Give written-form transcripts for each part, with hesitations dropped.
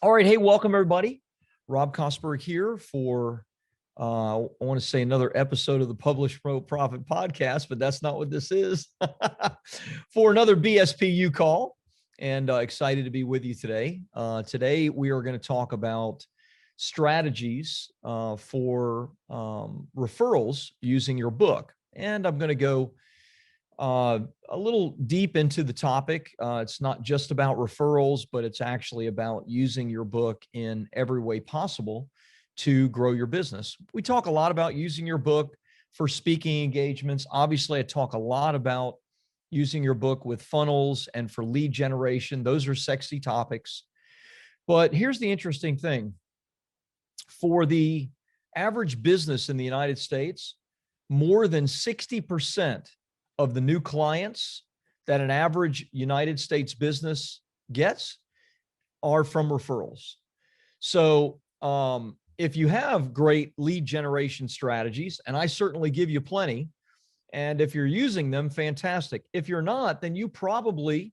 All right. Hey, welcome everybody. Rob Kosberg here for, I want to say another episode of the Publish Promote Profit podcast, but that's not what this is. For another BSPU call, and excited to be with you today. Today, we are going to talk about strategies for referrals using your book. And I'm going to go a little deep into the topic. It's not just about referrals, but it's actually about using your book in every way possible to grow your business. We talk a lot about using your book for speaking engagements. Obviously, I talk a lot about using your book with funnels and for lead generation. Those are sexy topics. But here's the interesting thing. For the average business in the United States, more than 60% of the new clients that an average United States business gets are from referrals. So if you have great lead generation strategies, and I certainly give you plenty, and if you're using them, fantastic. If you're not, then you probably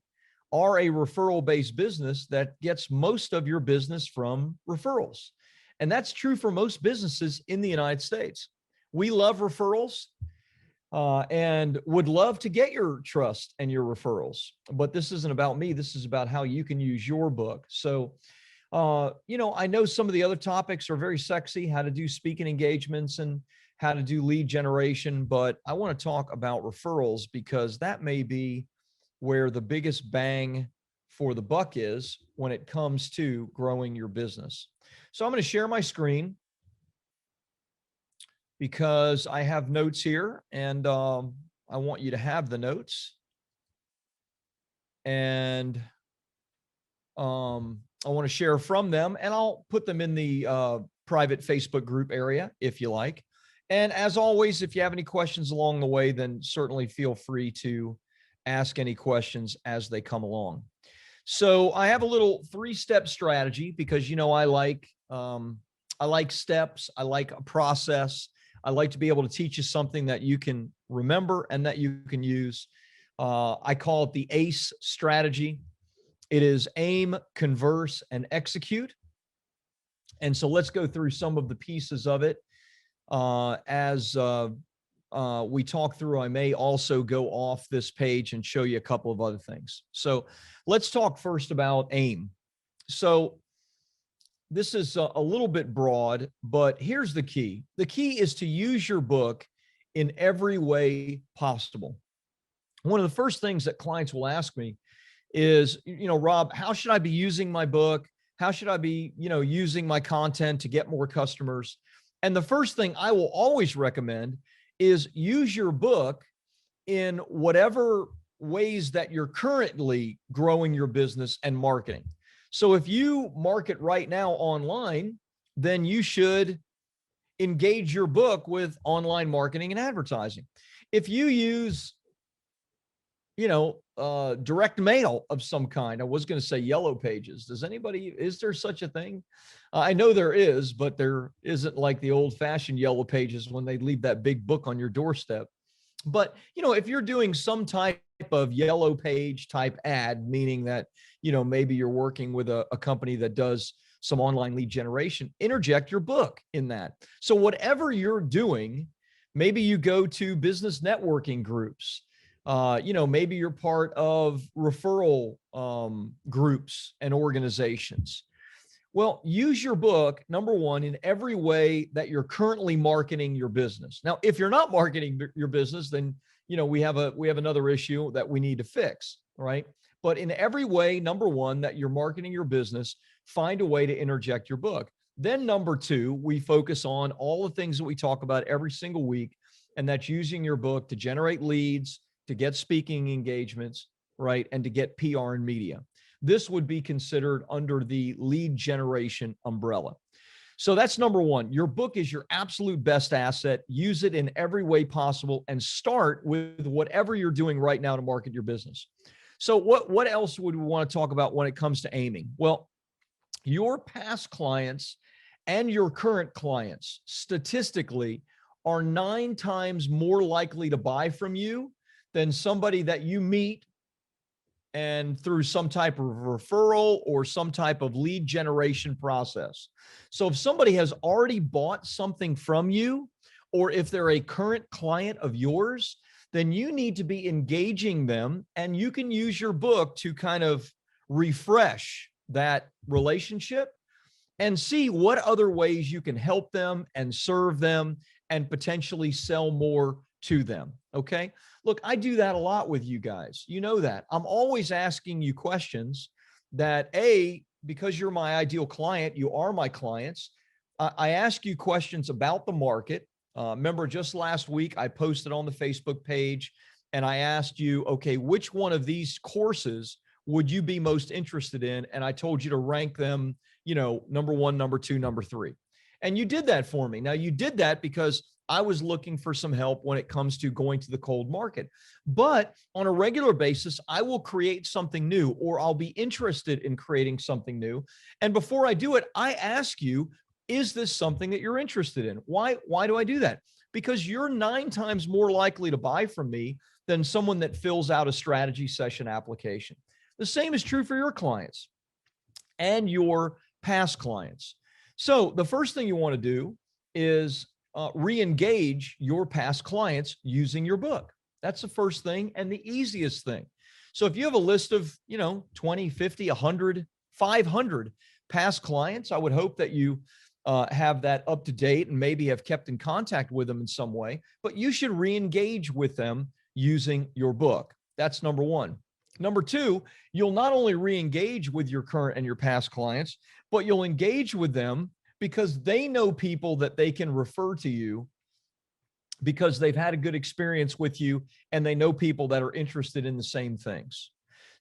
are a referral-based business that gets most of your business from referrals. And that's true for most businesses in the United States. We love referrals. And would love to get your trust and your referrals. But this isn't about me. This is about how you can use your book. So, I know some of the other topics are very sexy, how to do speaking engagements and how to do lead generation. But I want to talk about referrals because that may be where the biggest bang for the buck is when it comes to growing your business. So I'm going to share my screen, because I have notes here and I want you to have the notes. And I want to share from them, and I'll put them in the private Facebook group area if you like. And as always, if you have any questions along the way, then certainly feel free to ask any questions as they come along. So I have a little 3-step strategy because, I like steps. I like a process. I like to be able to teach you something that you can remember and that you can use. I call it the ACE strategy. It is aim, converse, and execute. And so let's go through some of the pieces of it. As we talk through, I may also go off this page and show you a couple of other things. So let's talk first about aim. So this is a little bit broad, but here's the key. The key is to use your book in every way possible. One of the first things that clients will ask me is, Rob, how should I be using my book? How should I be, using my content to get more customers? And the first thing I will always recommend is use your book in whatever ways that you're currently growing your business and marketing. So if you market right now online, then you should engage your book with online marketing and advertising. If you use, direct mail of some kind, I was going to say yellow pages. Is there such a thing? I know there is, but there isn't like the old fashioned yellow pages when they leave that big book on your doorstep. But, if you're doing some type of yellow page type ad, meaning that, maybe you're working with a company that does some online lead generation, interject your book in that. So whatever you're doing, maybe you go to business networking groups, maybe you're part of referral groups and organizations. Well, use your book, number one, in every way that you're currently marketing your business. Now, if you're not marketing your business, then, we have another issue that we need to fix, right? But in every way, number one, that you're marketing your business, find a way to interject your book. Then number two, we focus on all the things that we talk about every single week, and that's using your book to generate leads, to get speaking engagements, right? And to get PR and media. This would be considered under the lead generation umbrella. So that's number one. Your book is your absolute best asset. Use it in every way possible and start with whatever you're doing right now to market your business. So what else would we want to talk about when it comes to aiming? Well, your past clients and your current clients statistically are 9 times more likely to buy from you than somebody that you meet and through some type of referral or some type of lead generation process. So if somebody has already bought something from you, or if they're a current client of yours, then you need to be engaging them, and you can use your book to kind of refresh that relationship and see what other ways you can help them and serve them and potentially sell more to them. Okay. Look, I do that a lot with you guys. You know that. I'm always asking you questions that, because you're my ideal client, you are my clients. I ask you questions about the market. Remember, just last week, I posted on the Facebook page and I asked you, okay, which one of these courses would you be most interested in? And I told you to rank them, number one, number two, number three. And you did that for me. Now, you did that because I was looking for some help when it comes to going to the cold market. But on a regular basis, I will create something new, or I'll be interested in creating something new. And before I do it, I ask you, is this something that you're interested in? Why do I do that? Because you're 9 times more likely to buy from me than someone that fills out a strategy session application. The same is true for your clients and your past clients. So the first thing you want to do is re-engage your past clients using your book. That's the first thing and the easiest thing. So if you have a list of, 20, 50, 100, 500 past clients, I would hope that you have that up to date and maybe have kept in contact with them in some way, but you should re-engage with them using your book. That's number one. Number two, you'll not only re-engage with your current and your past clients, but you'll engage with them because they know people that they can refer to you because they've had a good experience with you and they know people that are interested in the same things.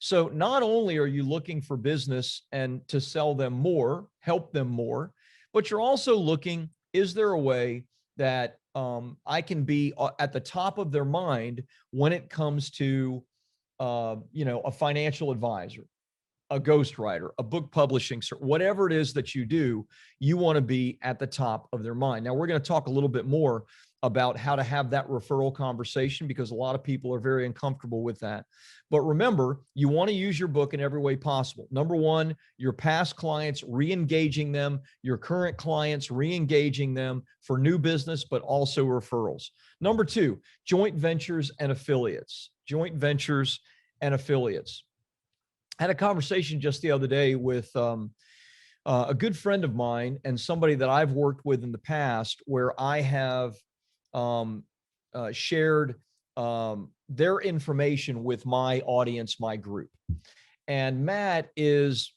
So not only are you looking for business and to sell them more, help them more, but you're also looking, is there a way that I can be at the top of their mind when it comes to, a financial advisor, a ghostwriter, a book publishing, whatever it is that you do, you want to be at the top of their mind. Now, we're going to talk a little bit more about how to have that referral conversation because a lot of people are very uncomfortable with that. But remember, you want to use your book in every way possible. Number one, your past clients, re-engaging them, your current clients, re-engaging them for new business, but also referrals. Number two, joint ventures and affiliates. Joint ventures and affiliates. I had a conversation just the other day with a good friend of mine and somebody that I've worked with in the past where I have shared their information with my audience, my group. And Matt is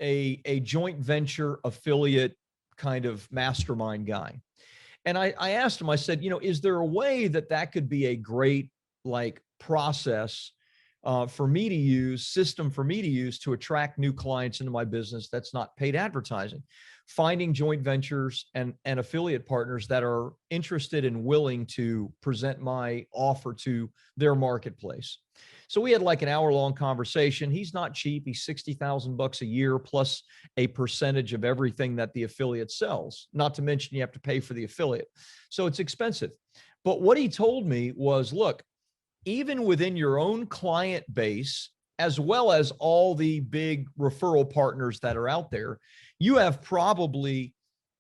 a joint venture affiliate kind of mastermind guy. And I asked him, I said, is there a way that could be a great process for me to use, system for me to use to attract new clients into my business that's not paid advertising, finding joint ventures and affiliate partners that are interested and willing to present my offer to their marketplace. So we had an hour-long conversation. He's not cheap. He's $60,000 a year plus a percentage of everything that the affiliate sells, not to mention you have to pay for the affiliate. So it's expensive. But what he told me was, look, even within your own client base, as well as all the big referral partners that are out there, you have probably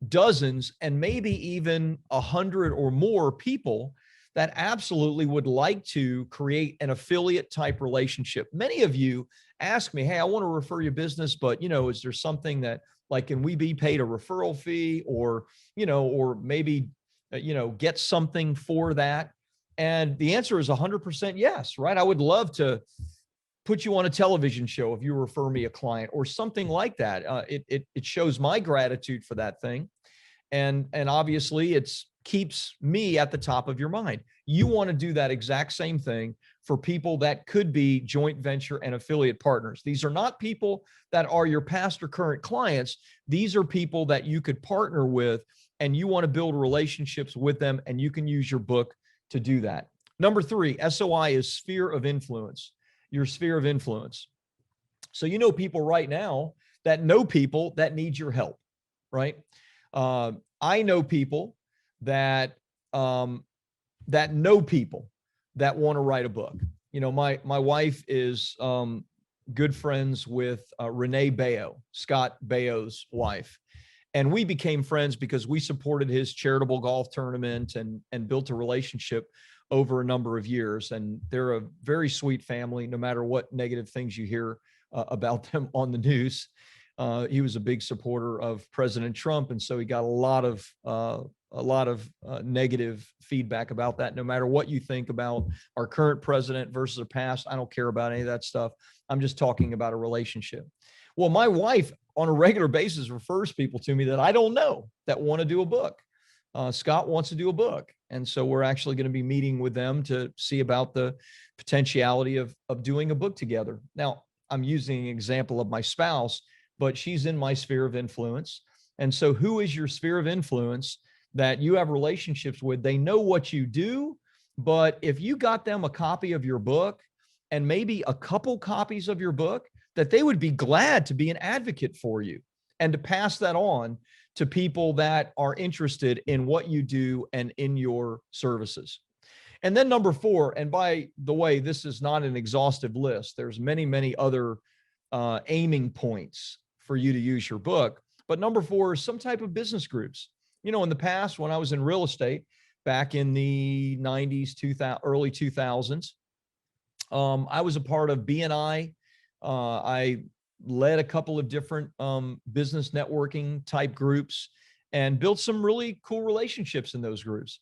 dozens and maybe even 100 or more people that absolutely would like to create an affiliate type relationship. Many of you ask me, hey, I want to refer your business, but is there something that can we be paid a referral fee or maybe, get something for that? And the answer is 100% yes, right? I would love to put you on a television show if you refer me a client or something like that. It shows my gratitude for that thing. And obviously it keeps me at the top of your mind. You want to do that exact same thing for people that could be joint venture and affiliate partners. These are not people that are your past or current clients. These are people that you could partner with and you want to build relationships with them, and you can use your book to do that. Number three, SOI is sphere of influence, your sphere of influence. So people right now that know people that need your help, right? I know people that know people that want to write a book. my wife is good friends with Renee Bayo, Scott Bayo's wife. And we became friends because we supported his charitable golf tournament and built a relationship over a number of years. And they're a very sweet family, no matter what negative things you hear about them on the news. He was a big supporter of President Trump, and so he got a lot of negative feedback about that. No matter what you think about our current president versus the past, I don't care about any of that stuff. I'm just talking about a relationship. Well, my wife on a regular basis refers people to me that I don't know that want to do a book. Scott wants to do a book. And so we're actually going to be meeting with them to see about the potentiality of doing a book together. Now, I'm using an example of my spouse, but she's in my sphere of influence. And so who is your sphere of influence that you have relationships with? They know what you do, but if you got them a copy of your book and maybe a couple copies of your book, that they would be glad to be an advocate for you and to pass that on to people that are interested in what you do and in your services. And then number 4, and by the way, this is not an exhaustive list. There's many, many other aiming points for you to use your book. But number 4 is some type of business groups. In the past, when I was in real estate back in the 90s, early 2000s, I was a part of BNI. I led a couple of different business networking type groups and built some really cool relationships in those groups.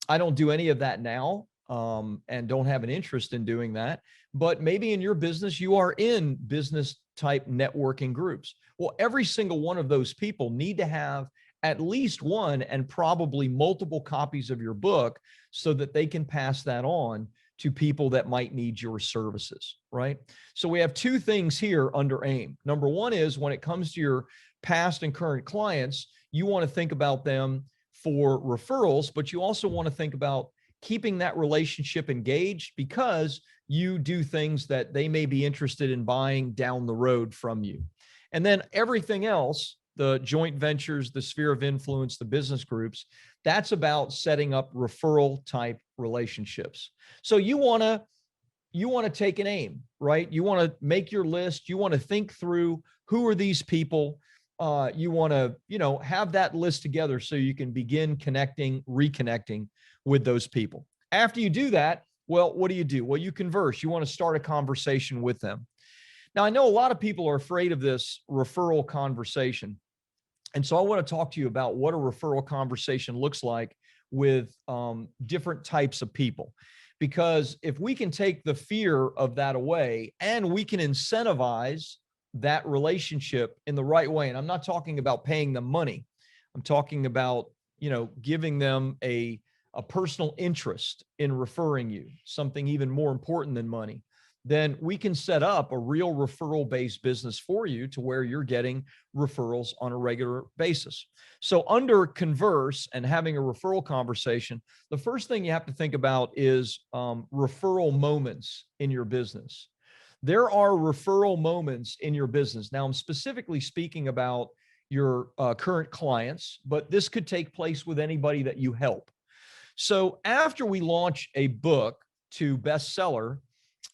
I don't do any of that now and don't have an interest in doing that. But maybe in your business, you are in business type networking groups. Well, every single one of those people need to have at least one and probably multiple copies of your book so that they can pass that on to people that might need your services, right? So we have 2 things here under AIM. Number 1 is when it comes to your past and current clients, you want to think about them for referrals, but you also want to think about keeping that relationship engaged because you do things that they may be interested in buying down the road from you. And then everything else, the joint ventures, the sphere of influence, the business groups, that's about setting up referral type relationships. So you want to take an aim, right? You want to make your list. You want to think through who are these people. You want to, have that list together so you can begin reconnecting with those people. After you do that, well, what do? Well, you converse. You want to start a conversation with them. Now, I know a lot of people are afraid of this referral conversation. And so I want to talk to you about what a referral conversation looks like with different types of people. Because if we can take the fear of that away and we can incentivize that relationship in the right way, and I'm not talking about paying them money. I'm talking about, giving them a personal interest in referring you, something even more important than money. Then we can set up a real referral-based business for you to where you're getting referrals on a regular basis. So under Converse and having a referral conversation, the first thing you have to think about is referral moments in your business. There are referral moments in your business. Now, I'm specifically speaking about your current clients, but this could take place with anybody that you help. So after we launch a book to bestseller,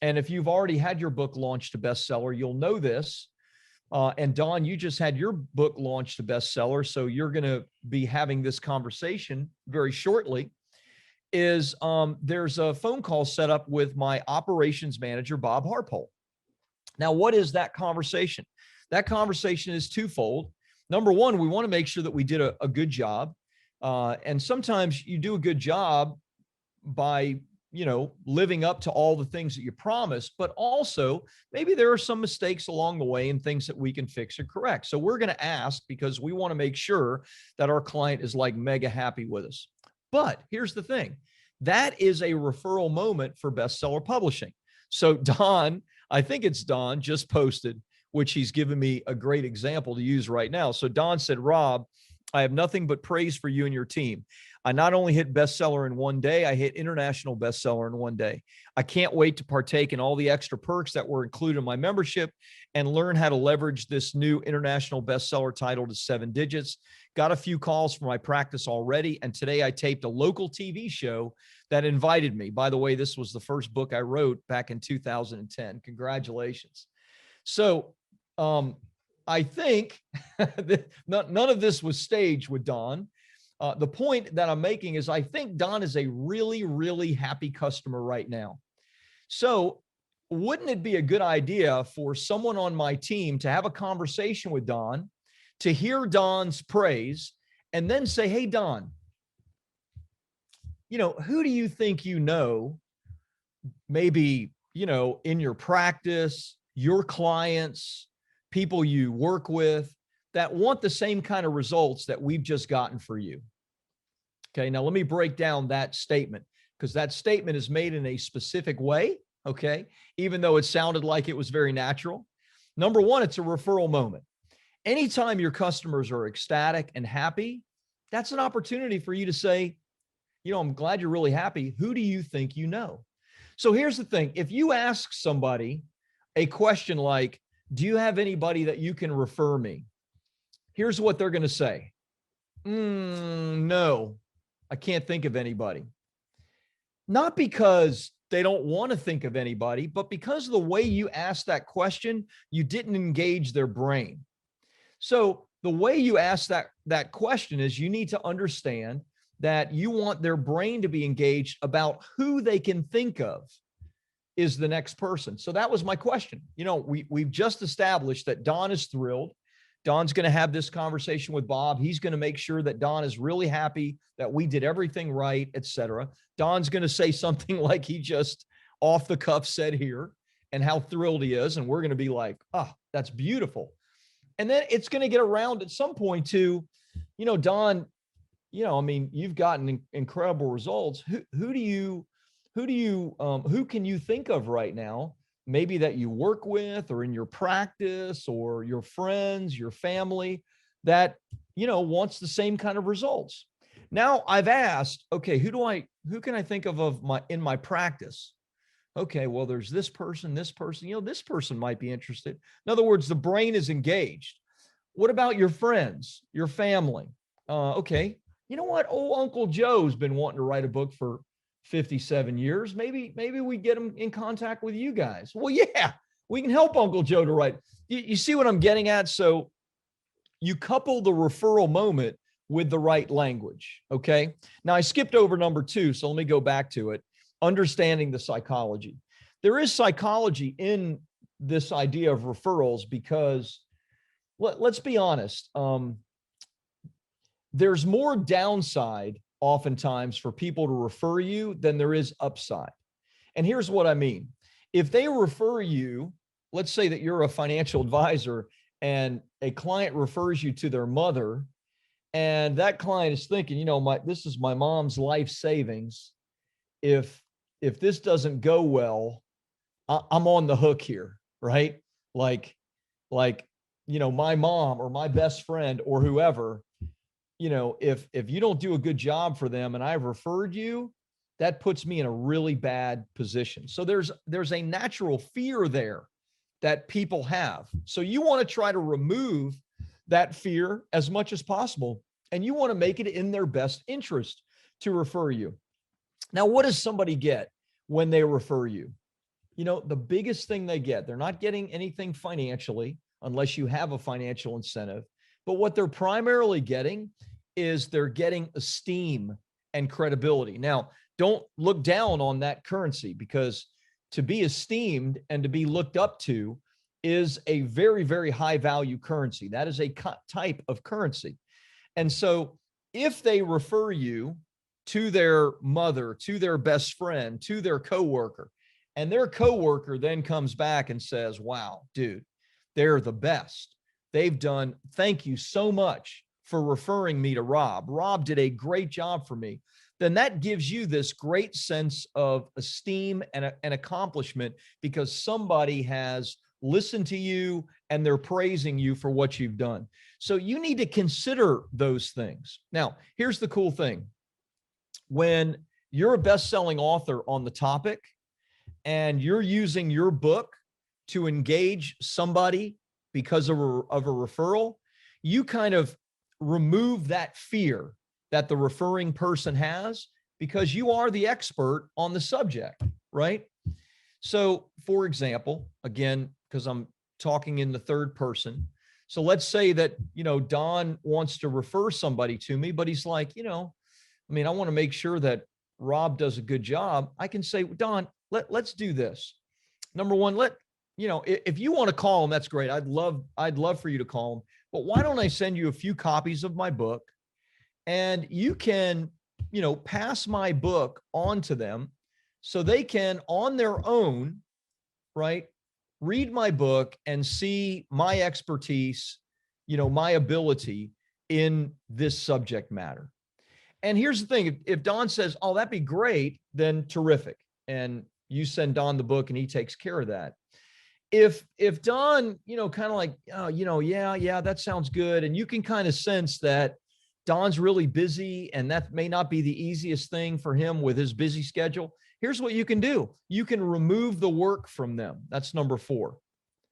and if you've already had your book launched to bestseller, you'll know this. And Don, you just had your book launched to bestseller, so you're going to be having this conversation very shortly. There's a phone call set up with my operations manager, Bob Harpole. Now, what is that conversation? That conversation is twofold. Number 1, we want to make sure that we did a good job. And sometimes you do a good job by living up to all the things that you promised, but also maybe there are some mistakes along the way and things that we can fix or correct. So we're going to ask because we want to make sure that our client is like mega happy with us. But here's the thing. That is a referral moment for bestseller publishing. So Don, I think it's Don, just posted, which he's given me a great example to use right now. So Don said, Rob, I have nothing but praise for you and your team. I not only hit bestseller in one day, I hit international bestseller in one day. I can't wait to partake in all the extra perks that were included in my membership and learn how to leverage this new international bestseller title to 7 digits. Got a few calls for my practice already, and today I taped a local TV show that invited me. By the way, this was the first book I wrote back in 2010. Congratulations. So I think that none of this was staged with Don. The point that I'm making is I think Don is a really, really happy customer right now. So wouldn't it be a good idea for someone on my team to have a conversation with Don, to hear Don's praise, and then say, hey, Don, who do you think maybe, in your practice, your clients, people you work with that want the same kind of results that we've just gotten for you? Okay, now let me break down that statement, because that statement is made in a specific way, okay, even though it sounded like it was very natural. Number one, it's a referral moment. Anytime your customers are ecstatic and happy, that's an opportunity for you to say, I'm glad you're really happy. Who do you think you know? So here's the thing. If you ask somebody a question like, do you have anybody that you can refer me? Here's what they're going to say. No, I can't think of anybody. Not because they don't want to think of anybody, but because of the way you asked that question, you didn't engage their brain. So the way you ask that question is you need to understand that you want their brain to be engaged about who they can think of is the next person. So that was my question. We've just established that Don is thrilled. Don's going to have this conversation with Bob. He's going to make sure that Don is really happy that we did everything right, et cetera. Don's going to say something like he just off the cuff said here and how thrilled he is. And we're going to be like, oh, that's beautiful. And then it's going to get around at some point to, Don, you've gotten incredible results. Who can you think of right now, maybe that you work with or in your practice or your friends, your family that, wants the same kind of results? Now I've asked, okay, who can I think of in my practice? Okay, well, there's this person, this person might be interested. In other words, the brain is engaged. What about your friends, your family? Okay, you know what? Old Uncle Joe's been wanting to write a book for 57 years. Maybe we get him in contact with you guys. Well, yeah, we can help Uncle Joe to write. You see what I'm getting at? So you couple the referral moment with the right language. Okay. Now I skipped over number 2. So let me go back to it. Understanding the psychology. There is psychology in this idea of referrals because let's be honest. There's more downside oftentimes for people to refer you than there is upside. And here's what I mean. If they refer you, let's say that you're a financial advisor and a client refers you to their mother, and that client is thinking, this is my mom's life savings. If this doesn't go well, I'm on the hook here, right? Like, my mom or my best friend or whoever, if you don't do a good job for them and I've referred you, that puts me in a really bad position. So there's a natural fear there that people have. So you want to try to remove that fear as much as possible. And you want to make it in their best interest to refer you. Now, what does somebody get when they refer you? The biggest thing they get, they're not getting anything financially unless you have a financial incentive. But what they're primarily getting is they're getting esteem and credibility. Now, don't look down on that currency, because to be esteemed and to be looked up to is a very, very high value currency. That is a type of currency. And so if they refer you to their mother, to their best friend, to their coworker, and their coworker then comes back and says, wow, dude, they're the best. Thank you so much for referring me to Rob. Rob did a great job for me. Then that gives you this great sense of esteem and accomplishment because somebody has listen to you, and they're praising you for what you've done. So you need to consider those things. Now, here's the cool thing. When you're a best-selling author on the topic and you're using your book to engage somebody because of a referral, you kind of remove that fear that the referring person has because you are the expert on the subject, right? So, for example, again, because I'm talking in the third person. So let's say that, Don wants to refer somebody to me, but he's like, I want to make sure that Rob does a good job. I can say, Don, let's do this. Number one, if you want to call him, that's great. I'd love for you to call him, but why don't I send you a few copies of my book and you can, pass my book on to them so they can on their own, right, read my book and see my expertise, my ability in this subject matter. And here's the thing, if Don says, oh, that'd be great, then terrific. And you send Don the book and he takes care of that. If Don, kind of like, oh, yeah, that sounds good. And you can kind of sense that Don's really busy and that may not be the easiest thing for him with his busy schedule. Here's what you can do. You can remove the work from them. That's number 4.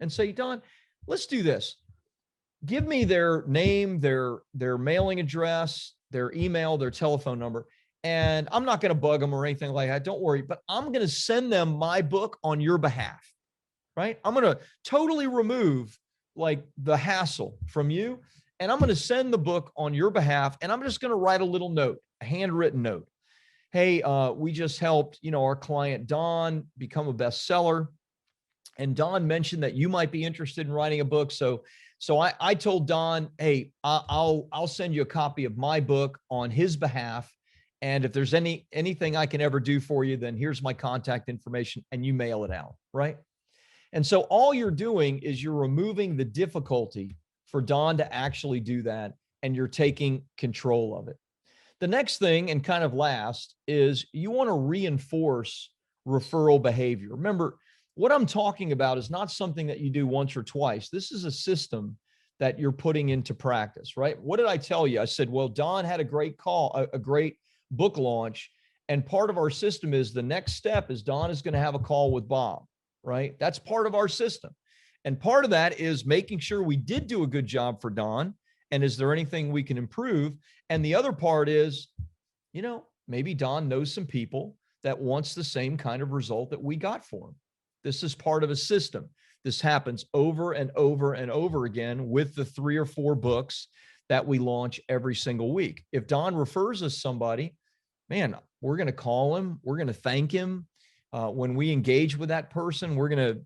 And say, Don, let's do this. Give me their name, their mailing address, their email, their telephone number. And I'm not going to bug them or anything like that. Don't worry, but I'm going to send them my book on your behalf, right? I'm going to totally remove like the hassle from you. And I'm going to send the book on your behalf. And I'm just going to write a little note, a handwritten note. Hey, we just helped, our client Don become a bestseller. And Don mentioned that you might be interested in writing a book. So I told Don, hey, I'll send you a copy of my book on his behalf. And if there's anything I can ever do for you, then here's my contact information and you mail it out, right? And so all you're doing is you're removing the difficulty for Don to actually do that, and you're taking control of it. The next thing, and kind of last, is you want to reinforce referral behavior. Remember, what I'm talking about is not something that you do once or twice. This is a system that you're putting into practice, right? What did I tell you? I said, well, Don had a great call, a great book launch. And part of our system is the next step is Don is going to have a call with Bob, right? That's part of our system. And part of that is making sure we did do a good job for Don. And is there anything we can improve? And the other part is, maybe Don knows some people that wants the same kind of result that we got for him. This is part of a system. This happens over and over and over again with the 3 or 4 books that we launch every single week. If Don refers us somebody, man, we're going to call him. We're going to thank him. When we engage with that person, we're going to,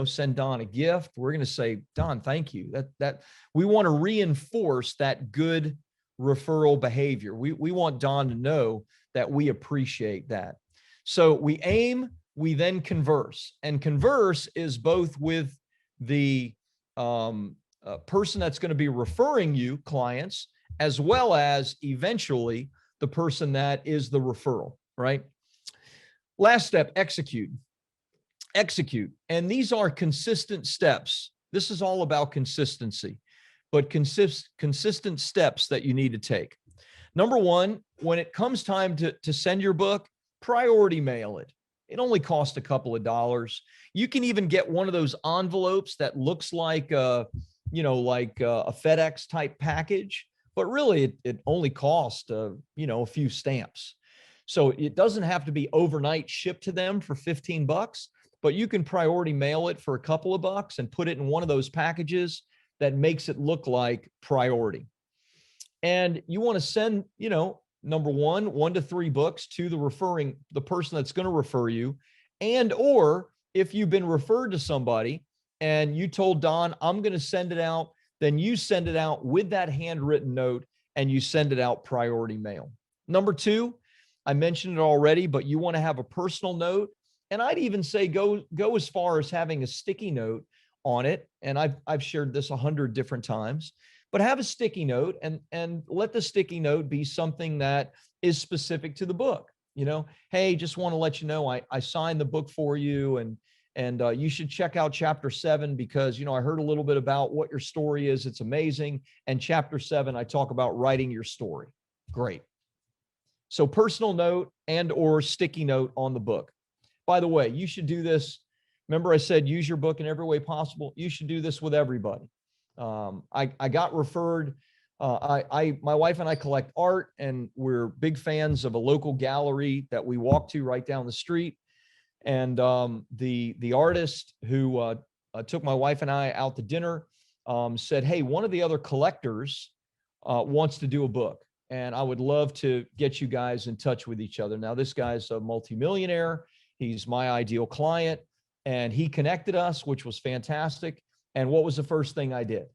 send Don a gift. We're going to say, Don, thank you. That we want to reinforce that good referral behavior. We want Don to know that we appreciate that. So we aim, we then converse, and converse is both with the person that's going to be referring you clients, as well as eventually the person that is the referral, right? Last step, execute. Execute. And these are consistent steps. This is all about consistency, but consistent steps that you need to take. Number 1, when it comes time to send your book, priority mail it. It only costs a couple of dollars. You can even get one of those envelopes that looks like a FedEx type package, but really it only costs a few stamps. So it doesn't have to be overnight shipped to them for $15, but you can priority mail it for a couple of bucks and put it in one of those packages that makes it look like priority. And you want to send, number 1 to 3 books to the person that's going to refer you. And, or if you've been referred to somebody and you told Don, I'm going to send it out, then you send it out with that handwritten note and you send it out priority mail. Number 2, I mentioned it already, but you want to have a personal note. And I'd even say go as far as having a sticky note on it. And I've shared this 100 different times, but have a sticky note and let the sticky note be something that is specific to the book. Hey, just want to let you know, I signed the book for you. And you should check out chapter 7 because, you know, I heard a little bit about what your story is. It's amazing. And chapter 7, I talk about writing your story. Great. So personal note and or sticky note on the book. By the way, you should do this. Remember I said, use your book in every way possible. You should do this with everybody. I got referred. My wife and I collect art, and we're big fans of a local gallery that we walk to right down the street. And the artist who took my wife and I out to dinner said, hey, one of the other collectors wants to do a book, and I would love to get you guys in touch with each other. Now, this guy's a multimillionaire. He's my ideal client, and he connected us, which was fantastic. And what was the first thing I did?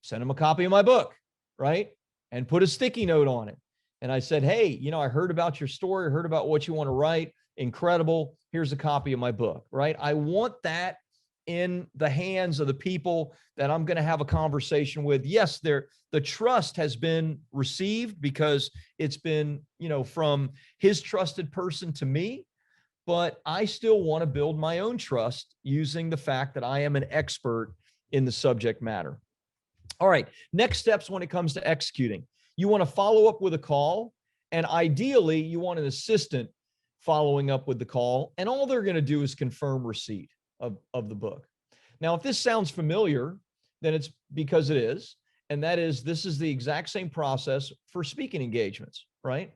Send him a copy of my book, right? And put a sticky note on it. And I said, hey, you know, I heard about your story, I heard about what you want to write. Incredible. Here's a copy of my book, right? I want that in the hands of the people that I'm going to have a conversation with. Yes, the trust has been received because it's been, you know, from his trusted person to me, but I still want to build my own trust using the fact that I am an expert in the subject matter. All right, next steps when it comes to executing. You want to follow up with a call, and ideally you want an assistant following up with the call, and all they're going to do is confirm receipt of the book. Now, if this sounds familiar, then it's because it is, and that is, this is the exact same process for speaking engagements, right?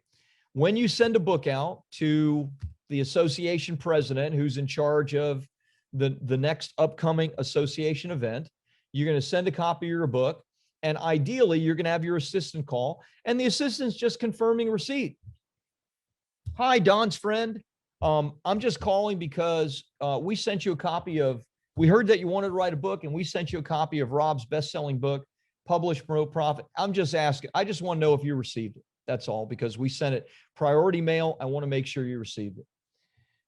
When you send a book out to the association president who's in charge of the next upcoming association event, you're going to send a copy of your book, and ideally you're going to have your assistant call, and the assistant's just confirming receipt. Hi, Don's friend. I'm just calling because we sent you a copy of, we heard that you wanted to write a book, and we sent you a copy of Rob's best-selling book, Publish, Promote, Profit. I'm just asking, I just want to know if you received it. That's all, because we sent it priority mail. I want to make sure you received it.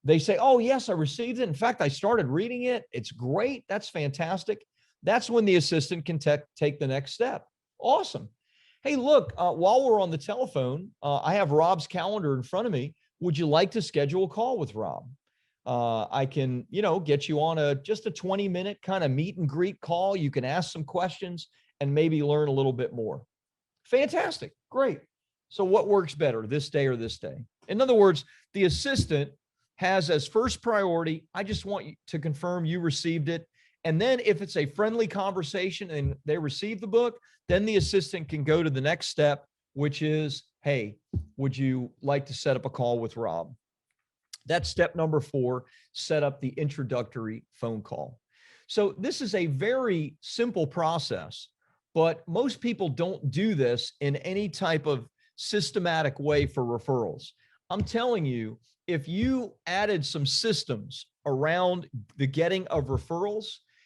They say, oh, yes, I received it. In fact, I started reading it. It's great. That's fantastic. That's when the assistant can take the next step. Awesome. Hey, look, while we're on the telephone, I have Rob's calendar in front of me. Would you like to schedule a call with Rob? I can, you know, get you on just a 20-minute kind of meet and greet call. You can ask some questions and maybe learn a little bit more. Fantastic. Great. So what works better, this day or this day? In other words, the assistant has as first priority, I just want you to confirm you received it. And then if it's a friendly conversation and they receive the book, then the assistant can go to the next step, which is, hey, would you like to set up a call with Rob? That's step number 4, set up the introductory phone call. So this is a very simple process, but most people don't do this in any type of systematic way for referrals. I'm telling you, if you added some systems around the getting of referrals,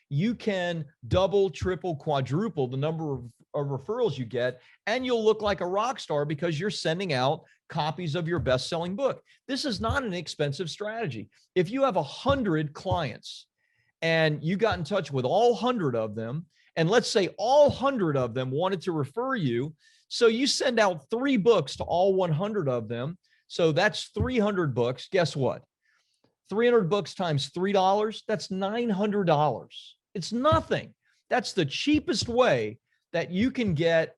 you can double, triple, quadruple the number of referrals you get, and you'll look like a rock star because you're sending out copies of your best-selling book. This is not an expensive strategy. If you have 100 clients and you got in touch with all 100 of them, and let's say all 100 of them wanted to refer you, so you send out 3 books to all 100 of them, so that's 300 books. Guess what? 300 books times $3, that's $900. It's nothing. That's the cheapest way that you can get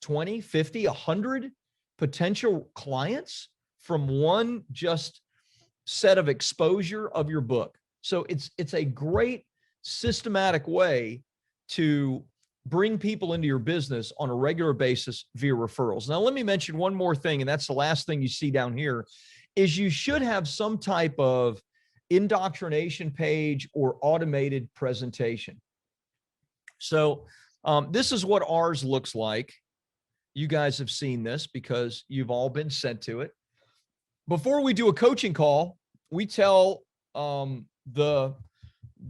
20, 50, 100 potential clients from one just set of exposure of your book. So it's a great systematic way to bring people into your business on a regular basis via referrals. Now, let me mention one more thing, and that's the last thing you see down here, is you should have some type of indoctrination page or automated presentation. So this is what ours looks like. You guys have seen this because you've all been sent to it. Before we do a coaching call, we tell the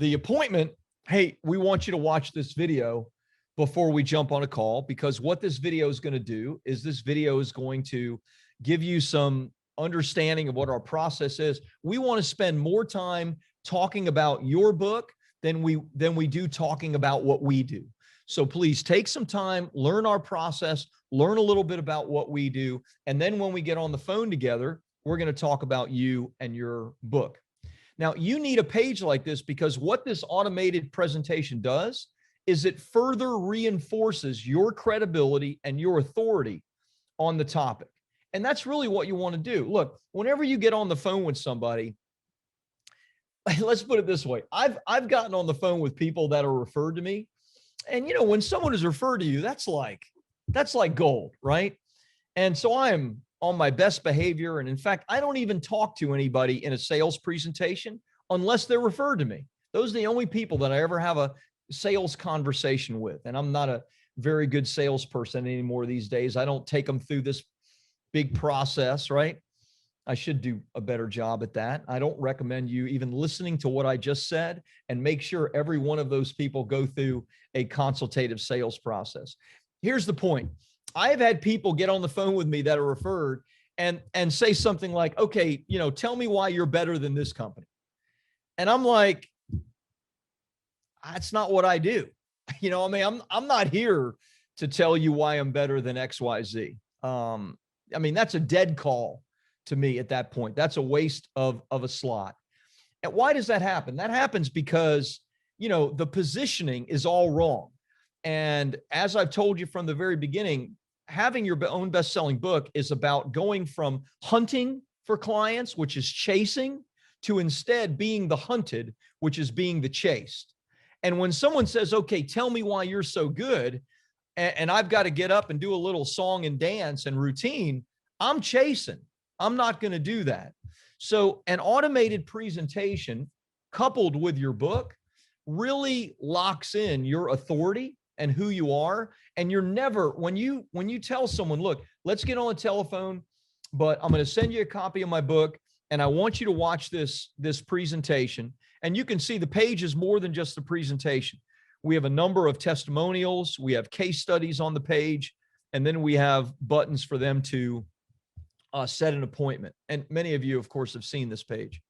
appointment, hey, we want you to watch this video before we jump on a call, because what this video is going to do is this video is going to give you some understanding of what our process is. We want to spend more time talking about your book than we do talking about what we do. So please take some time, learn our process, learn a little bit about what we do. And then when we get on the phone together, we're going to talk about you and your book. Now, you need a page like this because what this automated presentation does is it further reinforces your credibility and your authority on the topic. And that's really what you want to do. Look, whenever you get on the phone with somebody, let's put it this way. I've gotten on the phone with people that are referred to me. And you know, when someone is referred to you, that's like gold, right? And so I am on my best behavior. And in fact, I don't even talk to anybody in a sales presentation unless they're referred to me. Those are the only people that I ever have a sales conversation with. And I'm not a very good salesperson anymore these days. I don't take them through this big process, right? I should do a better job at that. I don't recommend you even listening to what I just said, and make sure every one of those people go through a consultative sales process. Here's the point. I've had people get on the phone with me that are referred and say something like, okay, you know, tell me why you're better than this company. And I'm like, that's not what I do. You know, I mean, I'm not here to tell you why I'm better than XYZ. I mean, that's a dead call to me at that point. That's a waste of a slot. And why does that happen? That happens because, you know, the positioning is all wrong. And as I've told you from the very beginning, having your own best-selling book is about going from hunting for clients, which is chasing, to instead being the hunted, which is being the chased. And when someone says, okay, tell me why you're so good, and I've got to get up and do a little song and dance and routine, I'm chasing. I'm not going to do that. So an automated presentation coupled with your book really locks in your authority and who you are. And you're never, when you tell someone, look, let's get on the telephone, but I'm going to send you a copy of my book and I want you to watch this presentation. And you can see the page is more than just the presentation. We have a number of testimonials. We have case studies on the page. And then we have buttons for them to set an appointment. And many of you, of course, have seen this page.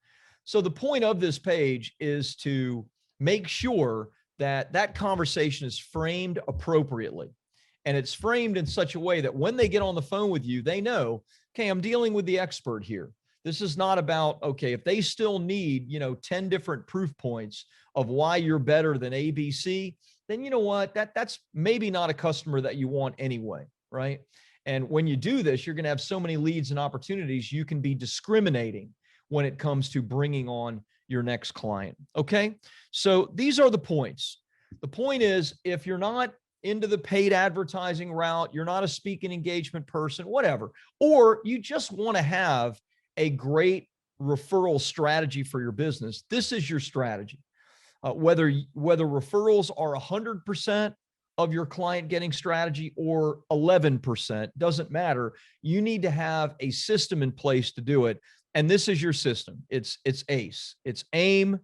So the point of this page is to make sure that that conversation is framed appropriately. And it's framed in such a way that when they get on the phone with you, they know, okay, I'm dealing with the expert here. This is not about, okay, if they still need, 10 different proof points of why you're better than ABC, then you know what, that's maybe not a customer that you want anyway, right? And when you do this, you're going to have so many leads and opportunities, you can be discriminating when it comes to bringing on your next client. Okay. So these are the points. The point is, if you're not into the paid advertising route, you're not a speaking engagement person, whatever, or you just want to have a great referral strategy for your business, this is your strategy. Whether referrals are 100% of your client getting strategy or 11%, doesn't matter. You need to have a system in place to do it. And this is your system. It's ACE. It's AIM,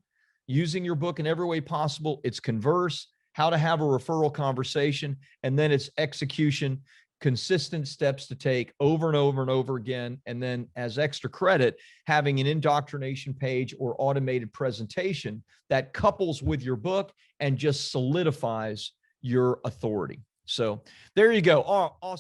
using your book in every way possible. It's Converse, how to have a referral conversation. And then it's execution, consistent steps to take over and over and over again. And then as extra credit, having an indoctrination page or automated presentation that couples with your book and just solidifies your authority. So there you go. Oh, awesome.